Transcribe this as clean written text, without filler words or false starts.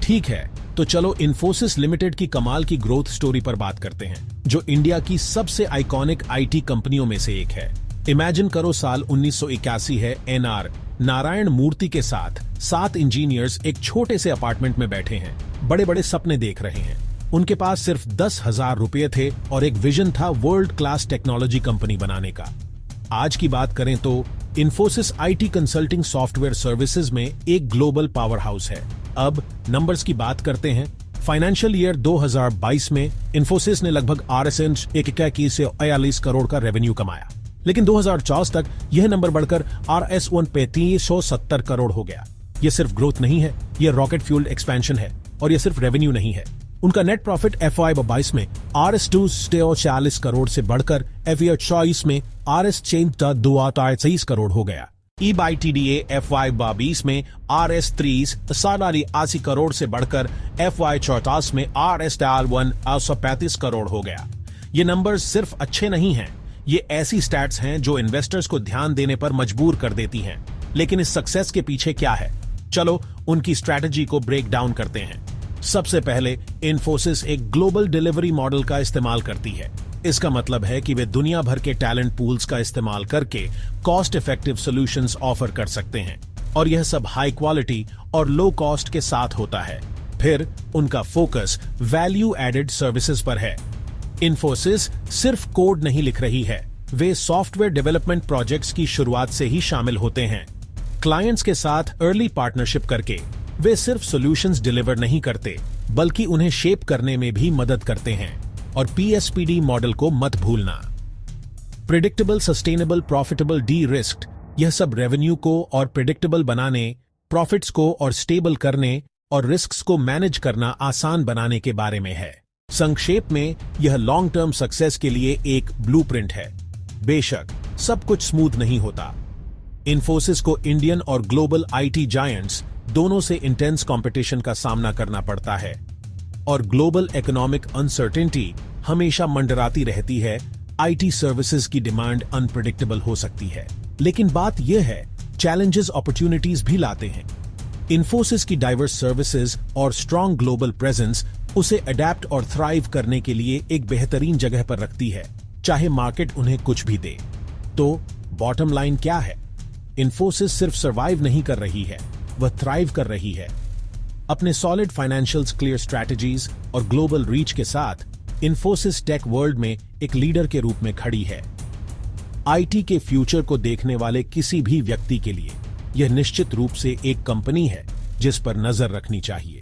ठीक है, तो चलो इन्फोसिस लिमिटेड की कमाल की ग्रोथ स्टोरी पर बात करते हैं, जो इंडिया की सबसे आइकॉनिक आईटी कंपनियों में से एक है। इमेजिन करो साल 1981 है, एनआर नारायण मूर्ति के साथ 7 इंजीनियर्स एक छोटे से अपार्टमेंट में बैठे हैं, बड़े बड़े सपने देख रहे हैं। उनके पास सिर्फ 10,000 रुपए थे और एक विजन था वर्ल्ड क्लास टेक्नोलॉजी कंपनी बनाने का। आज की बात करें तो Infosys IT consulting software services में एक ग्लोबल पावर हाउस है। अब नंबर्स की बात करते हैं। फाइनेंशियल ईयर 2022 में इन्फोसिस ने लगभग RSN 41 से 41 करोड़ का रेवेन्यू कमाया, लेकिन 2024 तक यह नंबर बढ़कर RS 3570 करोड़ हो गया। यह सिर्फ ग्रोथ नहीं है, यह रॉकेट फ्यूल्ड एक्सपेंशन है। और यह सिर्फ रेवेन्यू नहीं है, उनका नेट प्रॉफिट FY 22 में RS 240 करोड़ से बढ़कर FY 24 में RS 223 करोड़ हो गया। EBITDA FY 22 में RS 380 करोड़ से बढ़कर FY 24 में RS 135 करोड़ हो गया। ये नंबर्स सिर्फ अच्छे नहीं हैं, ये ऐसी स्टैट्स हैं जो इन्वेस्टर्स को ध्यान देने पर मजबूर कर देती हैं। लेकिन इस सक्सेस के पीछे क्या है? चलो उनकी स्ट्रैटेजी को ब्रेक डाउन करते हैं। सबसे पहले इन्फोसिस एक ग्लोबल डिलीवरी मॉडल का इस्तेमाल करती है। इसका मतलब है कि वे दुनिया भर के टैलेंट पूल्स का इस्तेमाल करके कॉस्ट इफेक्टिव सॉल्यूशंस ऑफर कर सकते हैं, और यह सब हाई क्वालिटी और लो कॉस्ट के साथ होता है। फिर उनका फोकस वैल्यू एडेड सर्विसेज पर है। इन्फोसिस सिर्फ कोड नहीं लिख रही है, वे सॉफ्टवेयर डेवलपमेंट प्रोजेक्ट्स की शुरुआत से ही शामिल होते हैं। क्लाइंट्स के साथ अर्ली पार्टनरशिप करके वे सिर्फ सॉल्यूशंस डिलीवर नहीं करते, बल्कि उन्हें शेप करने में भी मदद करते हैं। और PSPD मॉडल को मत भूलना। प्रिडिक्टेबल, सस्टेनेबल, प्रॉफिटेबल, डी रिस्क्ड, यह सब रेवेन्यू को और प्रिडिक्टेबल बनाने, प्रॉफिट्स को और स्टेबल करने और रिस्क्स को मैनेज करना आसान बनाने के बारे में है। संक्षेप में यह लॉन्ग टर्म सक्सेस के लिए एक ब्लूप्रिंट है। बेशक सब कुछ स्मूथ नहीं होता। इन्फोसिस को इंडियन और ग्लोबल आईटी जायंट्स दोनों से इंटेंस कंपटीशन का सामना करना पड़ता है, और ग्लोबल इकोनॉमिक अनसर्टेनिटी हमेशा मंडराती रहती है। आईटी सर्विसेज की डिमांड अनप्रेडिक्टेबल हो सकती है, लेकिन बात यह है चैलेंजेस अपॉर्चुनिटीज भी लाते हैं। इन्फोसिस की डाइवर्स सर्विसेज और स्ट्रॉन्ग ग्लोबल प्रेजेंस उसे अडेप्ट और थ्राइव करने के लिए एक बेहतरीन जगह पर रखती है, चाहे मार्केट उन्हें कुछ भी दे। तो बॉटम लाइन क्या है? इन्फोसिस सिर्फ सर्वाइव नहीं कर रही है, वह थ्राइव कर रही है। अपने सॉलिड फाइनेंशियल्स, क्लियर स्ट्रैटेजीज और ग्लोबल रीच के साथ इन्फोसिस टेक वर्ल्ड में एक लीडर के रूप में खड़ी है। आईटी के फ्यूचर को देखने वाले किसी भी व्यक्ति के लिए यह निश्चित रूप से एक कंपनी है जिस पर नजर रखनी चाहिए।